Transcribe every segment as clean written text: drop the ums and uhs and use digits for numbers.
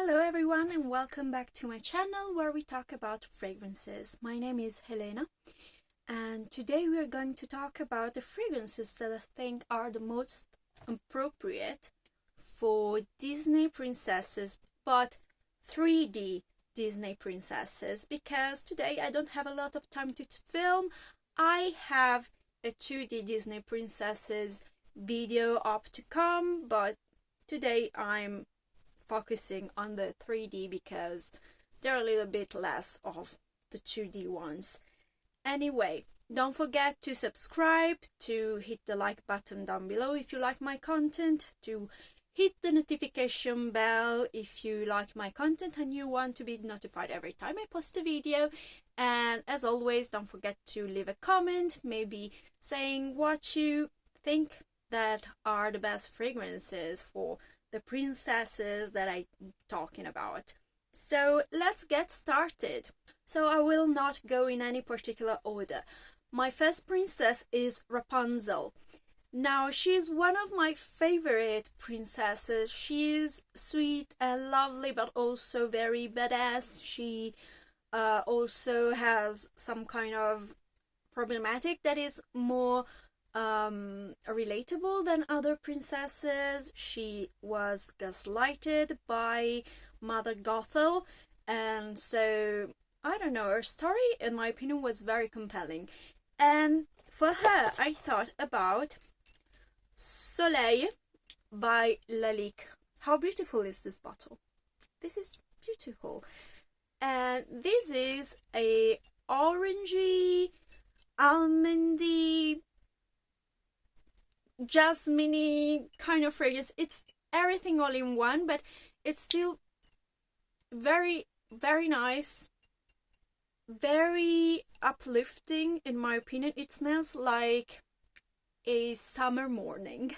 Hello everyone and welcome back to my channel where we talk about fragrances. My name is Helena and today we are going to talk about the fragrances that I think are the most appropriate for Disney princesses, but 3D Disney princesses, because today I don't have a lot of time to film. I have a 2D Disney princesses video up to come, but today I'm focusing on the 3D because they're a little bit less of the 2D ones. Anyway, don't forget to subscribe, to hit the like button down below if you like my content, to hit the notification bell if you like my content and you want to be notified every time I post a video. And as always, don't forget to leave a comment, maybe saying what you think that are the best fragrances for the princesses that I'm talking about. So let's get started. So I will not go in any particular order. My first princess is Rapunzel. Now, she's one of my favorite princesses. She's sweet and lovely, but also very badass. She also has some kind of problematic that is more relatable than other princesses. She was gaslighted by Mother Gothel, and so I don't know, her story in my opinion was very compelling. And for her I thought about Soleil by Lalique. How beautiful is this bottle? This is beautiful. And this is a orangey, almondy, jasmine kind of fragrance. It's everything all in one, but it's still very, very nice, very uplifting in my opinion. It smells like a summer morning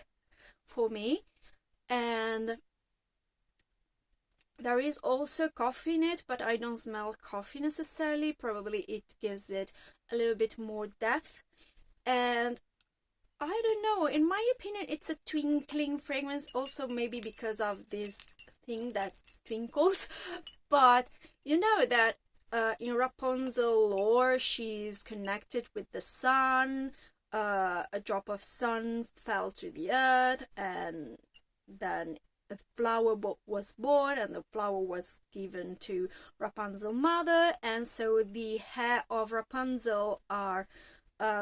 for me, and there is also coffee in it, but I don't smell coffee necessarily. Probably it gives it a little bit more depth. And I don't know, in my opinion it's a twinkling fragrance, also maybe because of this thing that twinkles. But you know that in Rapunzel lore she's connected with the sun. A drop of sun fell to the earth and then a flower was born, and the flower was given to Rapunzel's mother, and so the hair of Rapunzel are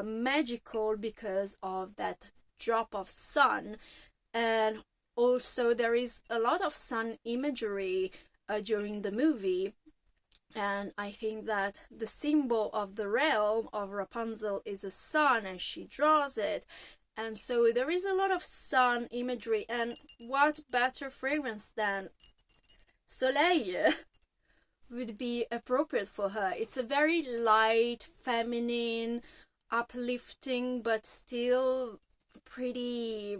magical because of that drop of sun. And also there is a lot of sun imagery during the movie, and I think that the symbol of the realm of Rapunzel is a sun, and she draws it, and so there is a lot of sun imagery. And what better fragrance than Soleil would be appropriate for her? It's a very light, feminine, uplifting, but still pretty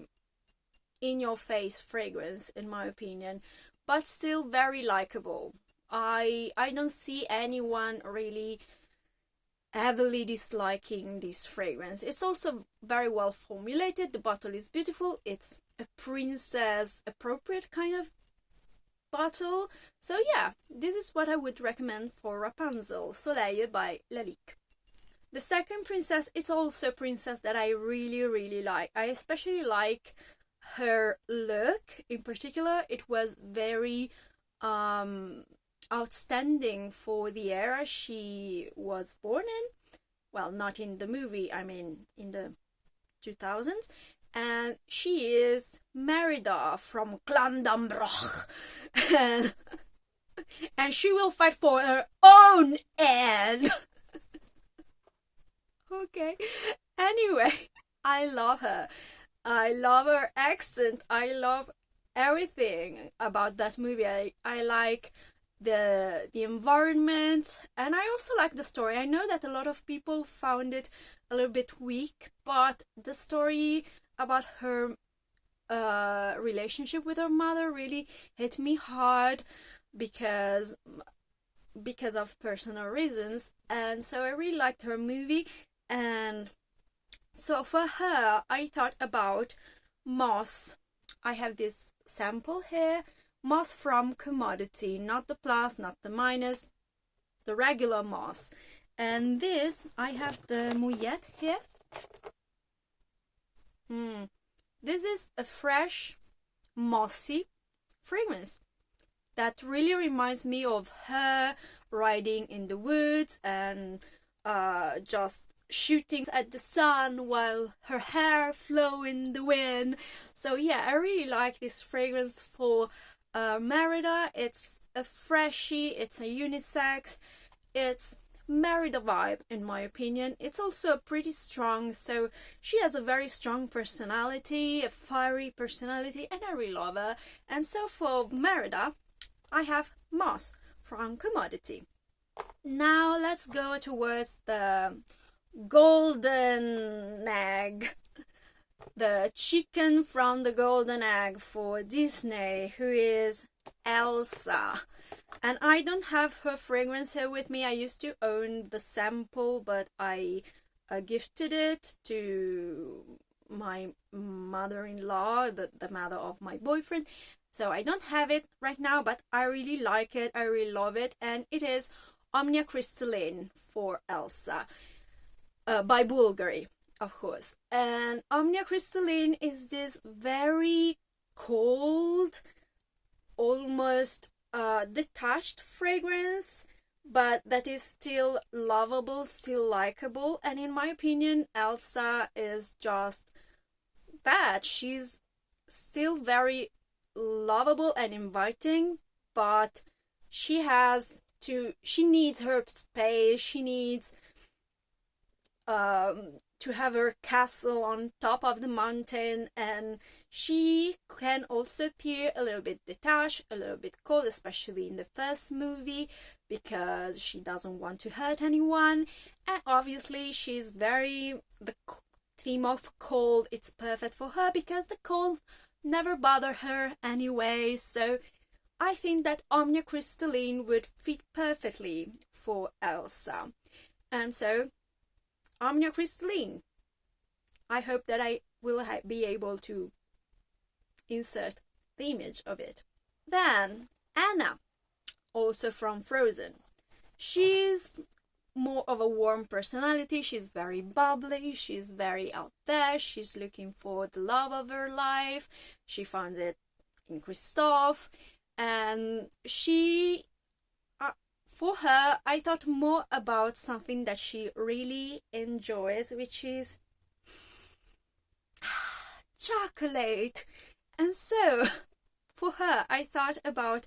in your face fragrance in my opinion, but still very likable. I don't see anyone really heavily disliking this fragrance. It's also very well formulated. The bottle is beautiful. It's a princess appropriate kind of bottle. So yeah, this is what I would recommend for Rapunzel, Soleil by Lalique. The second princess, it's also a princess that I really like. I especially like her look in particular. It was very outstanding for the era she was born in. Well, not in the movie, I mean in the 2000s. And she is Merida from Clan Dambroch. And she will fight for her own end. Okay, anyway, I love her. I love her accent. I love everything about that movie. I like the environment, and I also like the story. I know that a lot of people found it a little bit weak, but the story about her relationship with her mother really hit me hard because of personal reasons, and so I really liked her movie. And so for her I thought about moss. I have this sample here moss from commodity, not the plus, not the minus, the regular moss. And this, I have the mouillette here. This is a fresh, mossy fragrance that really reminds me of her riding in the woods and just shooting at the sun while her hair flow in the wind. So yeah, I really like this fragrance for Merida. It's a freshie, it's a unisex, it's Merida vibe in my opinion. It's also pretty strong, so she has a very strong personality, a fiery personality, and I really love her. And so for Merida, I have moss from commodity. Now let's go towards the golden egg, the chicken from the golden egg for Disney, who is Elsa. And I don't have her fragrance here with me. I used to own the sample, but I gifted it to my mother-in-law, the mother of my boyfriend. So I don't have it right now, but I really like it. I really love it. And it is Omnia Crystalline for Elsa by Bulgari, of course. And Omnia Crystalline is this very cold, almost detached fragrance, but that is still lovable, still likable. And in my opinion, Elsa is just that. She's still very lovable and inviting, but she needs her space. She needs to have her castle on top of the mountain, and she can also appear a little bit detached, a little bit cold, especially in the first movie, because she doesn't want to hurt anyone. And obviously the theme of cold, it's perfect for her because the cold never bother her anyway. So I think that Omnia Crystalline would fit perfectly for Elsa. And so Omnia Crystalline, I hope that I will be able to insert the image of it. Then Anna, also from Frozen. She's more of a warm personality. She's very bubbly. She's very out there. She's looking for the love of her life. She found it in Kristoff. And for her, I thought more about something that she really enjoys, which is chocolate. And so, for her, I thought about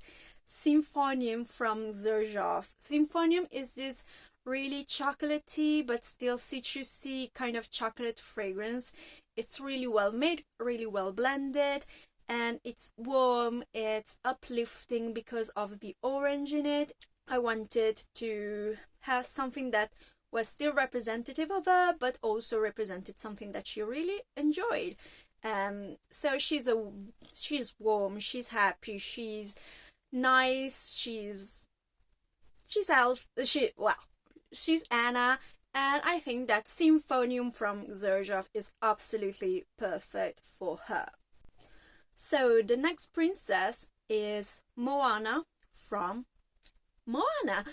Symphonium from Xerjoff. Symphonium is this really chocolatey but still citrusy kind of chocolate fragrance. It's really well made, really well blended, and it's warm, it's uplifting because of the orange in it. I wanted to have something that was still representative of her, but also represented something that she really enjoyed. So she's warm, she's happy, she's nice, she's Anna, and I think that Symphonium from Xerjoff is absolutely perfect for her. So the next princess is Moana from Moana.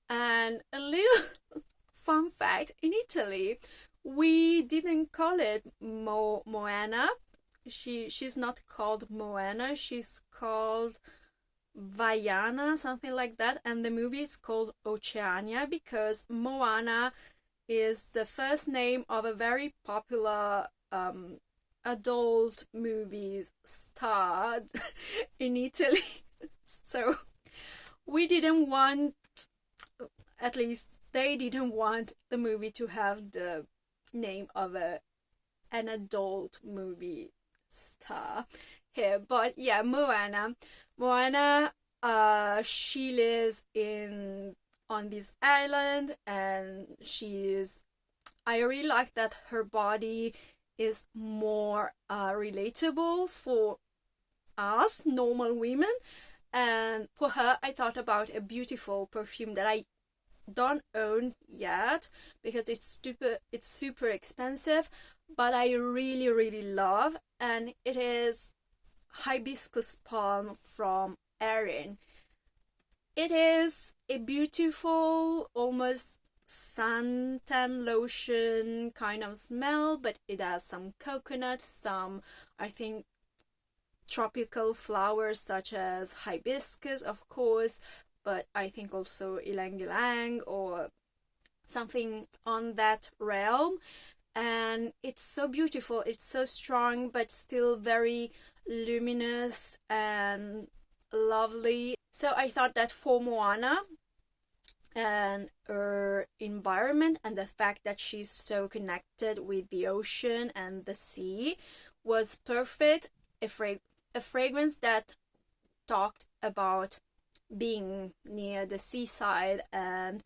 And a little fun fact, in Italy we didn't call it Moana. She's not called Moana, she's called Vaiana, something like that, and the movie is called Oceania because Moana is the first name of a very popular adult movie star in Italy. So we didn't want, at least they didn't want the movie to have the name of an adult movie star here. But yeah, Moana, she lives on this island, and I really like that her body is more relatable for us normal women. And for her, I thought about a beautiful perfume that I don't own yet because it's super expensive, but I really love, and it is Hibiscus Palm from Erin. It is a beautiful, almost suntan lotion kind of smell, but it has some coconut, some, I think, tropical flowers such as hibiscus, of course, but I think also ylang ylang or something on that realm. And it's so beautiful, it's so strong, but still very luminous and lovely. So I thought that for Moana and her environment and the fact that she's so connected with the ocean and the sea was perfect. A fragrance that talked about being near the seaside and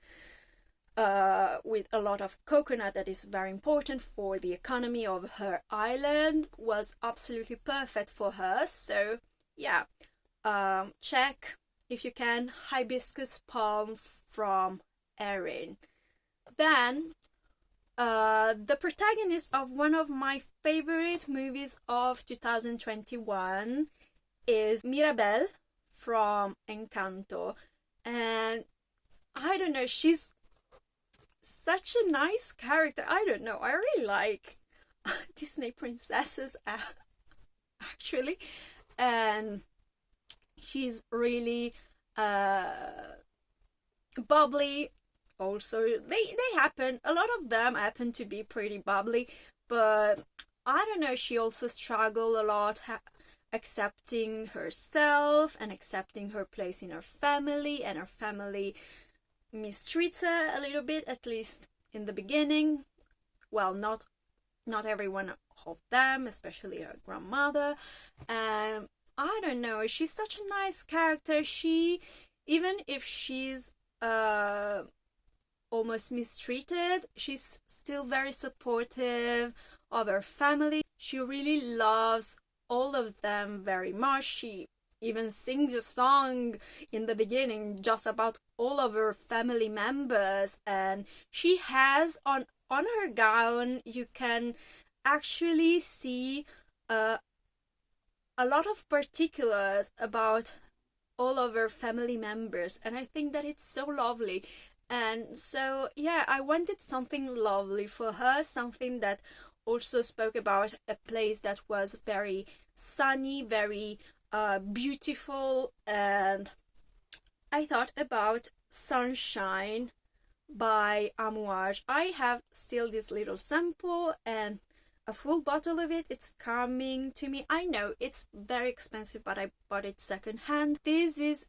with a lot of coconut that is very important for the economy of her island was absolutely perfect for her. So yeah, check if you can hibiscus palm from Erin. Then the protagonist of one of my favorite movies of 2021 is Mirabel from Encanto. And I don't know, she's such a nice character. I don't know, I really like Disney princesses actually. And she's really bubbly. Also, they happen, a lot of them happen to be pretty bubbly, but I don't know, she also struggled a lot accepting herself and accepting her place in her family, and her family mistreats her a little bit, at least in the beginning. Well, not every one of them, especially her grandmother. And I don't know, she's such a nice character. She, even if she's almost mistreated, she's still very supportive of her family. She really loves all of them very much. She even sings a song in the beginning just about all of her family members, and she has on her gown, you can actually see a lot of particulars about all of her family members, and I think that it's so lovely. And so yeah, I wanted something lovely for her, something that also spoke about a place that was very sunny, very beautiful. And I thought about Sunshine by Amouage. I have still this little sample and a full bottle of it. It's coming to me. I know it's very expensive, but I bought it secondhand. This is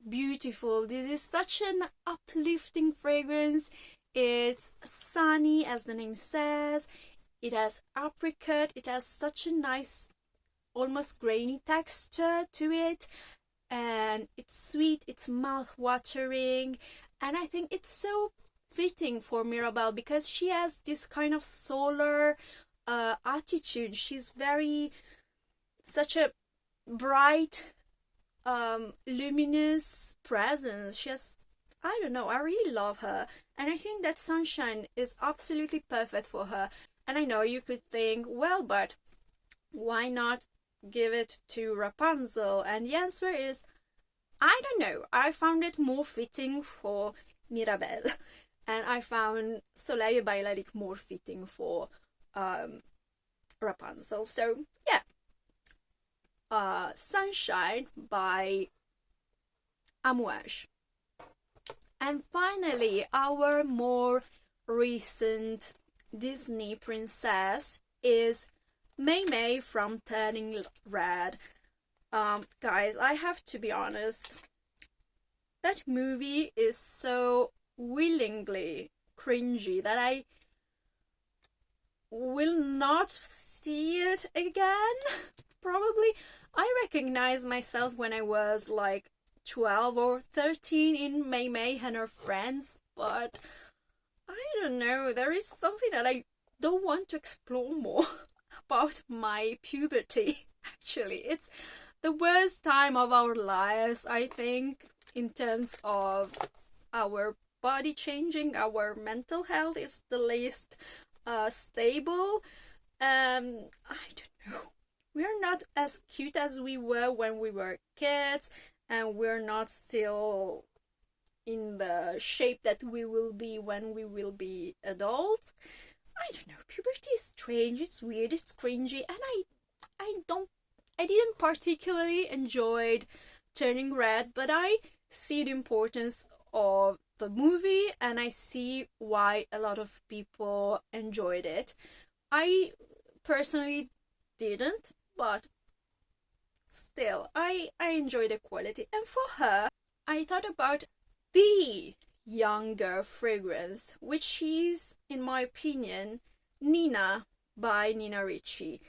beautiful. This is such an uplifting fragrance. It's sunny, as the name says. It has apricot. It has such a nice, almost grainy texture to it, and it's sweet, it's mouth-watering, and I think it's so fitting for Mirabel because she has this kind of solar attitude. She's very, such a bright, luminous presence. She has, I don't know, I really love her, and I think that Sunshine is absolutely perfect for her. And I know you could think, well, but why not give it to Rapunzel? And the answer is, I don't know, I found it more fitting for Mirabel, and I found Soleil by Lalique more fitting for Rapunzel. So yeah, Sunshine by Amouage. And finally, our more recent Disney princess is Mei Mei from Turning Red. Guys, I have to be honest, that movie is so willingly cringy that I will not see it again. Probably. I recognize myself when I was like 12 or 13 in Mei Mei and her friends, but I don't know, there is something that I don't want to explore more about my puberty. Actually, it's the worst time of our lives, I think, in terms of our body changing. Our mental health is the least stable. I don't know, we are not as cute as we were when we were kids, and we're not still in the shape that we will be when we will be adults. I don't know, puberty is strange, it's weird, it's cringy, and I didn't particularly enjoy Turning Red, but I see the importance of the movie and I see why a lot of people enjoyed it. I personally didn't, but still, I enjoy the quality. And for her, I thought about the younger fragrance, which is, in my opinion, Nina by Nina Ricci.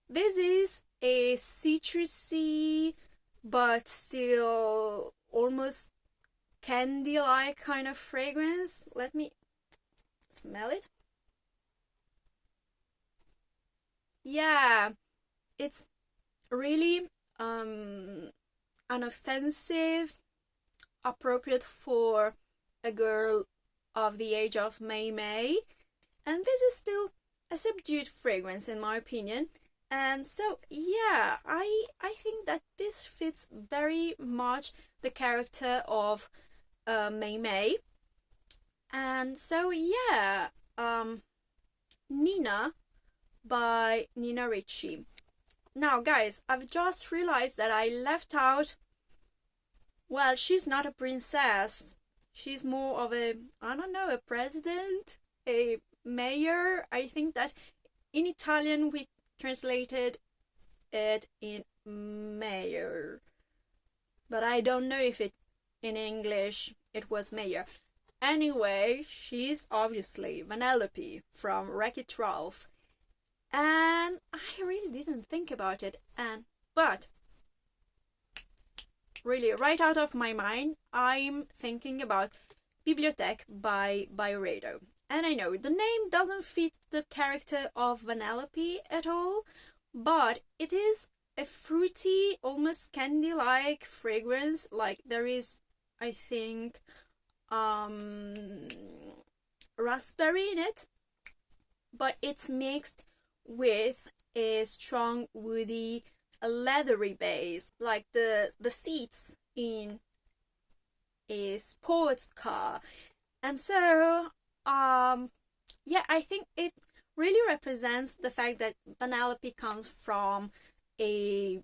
This is a citrusy, but still almost candy-like kind of fragrance. Let me smell it. Yeah, it's really unoffensive, appropriate for a girl of the age of May. And this is still a subdued fragrance in my opinion. And so, yeah, I think that this fits very much the character of May. And so, yeah, Nina by Nina Ricci. Now, guys, I've just realized that I left out, well, she's not a princess. She's more of a, I don't know, a president, a mayor. I think that in Italian we translated it in mayor, but I don't know if it in English it was mayor. Anyway, she's obviously Vanellope from Wreck-It Ralph, and I really didn't think about it, but really right out of my mind I'm thinking about Bibliothèque by Rado. And I know the name doesn't fit the character of Vanellope at all, but it is a fruity, almost candy-like fragrance. Like there is, I think, raspberry in it, but it's mixed with a strong woody, a leathery base, like the seats in a sports car. And so yeah, I think it really represents the fact that Vanellope comes from a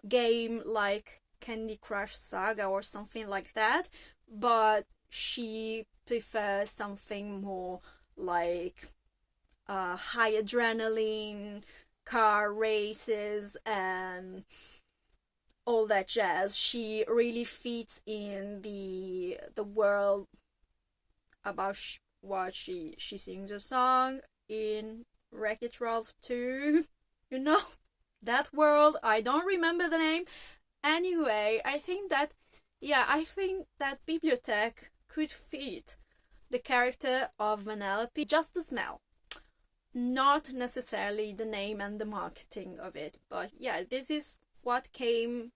game like Candy Crush Saga or something like that, but she prefers something more like high adrenaline, car races, and all that jazz. She really fits in the world about what she sings a song in Wreck-It Ralph 2, you know, that world. I don't remember the name. Anyway, I think that Bibliothèque could fit the character of Vanellope, just the smell, not necessarily the name and the marketing of it. But yeah, this is what came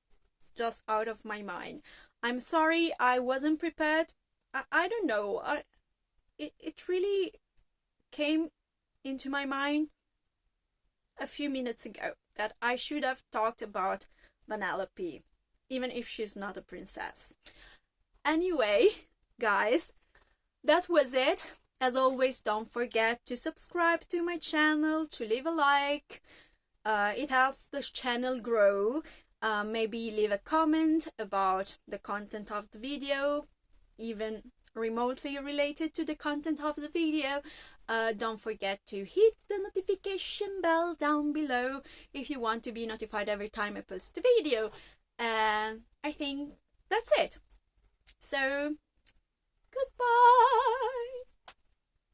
just out of my mind. I'm sorry I wasn't prepared. I don't know. It really came into my mind a few minutes ago that I should have talked about Vanellope, even if she's not a princess. Anyway, guys, that was it. As always, don't forget to subscribe to my channel, to leave a like. It helps the channel grow. Maybe leave a comment about the content of the video, even remotely related to the content of the video. Don't forget to hit the notification bell down below if you want to be notified every time I post a video. And I think that's it. So, goodbye!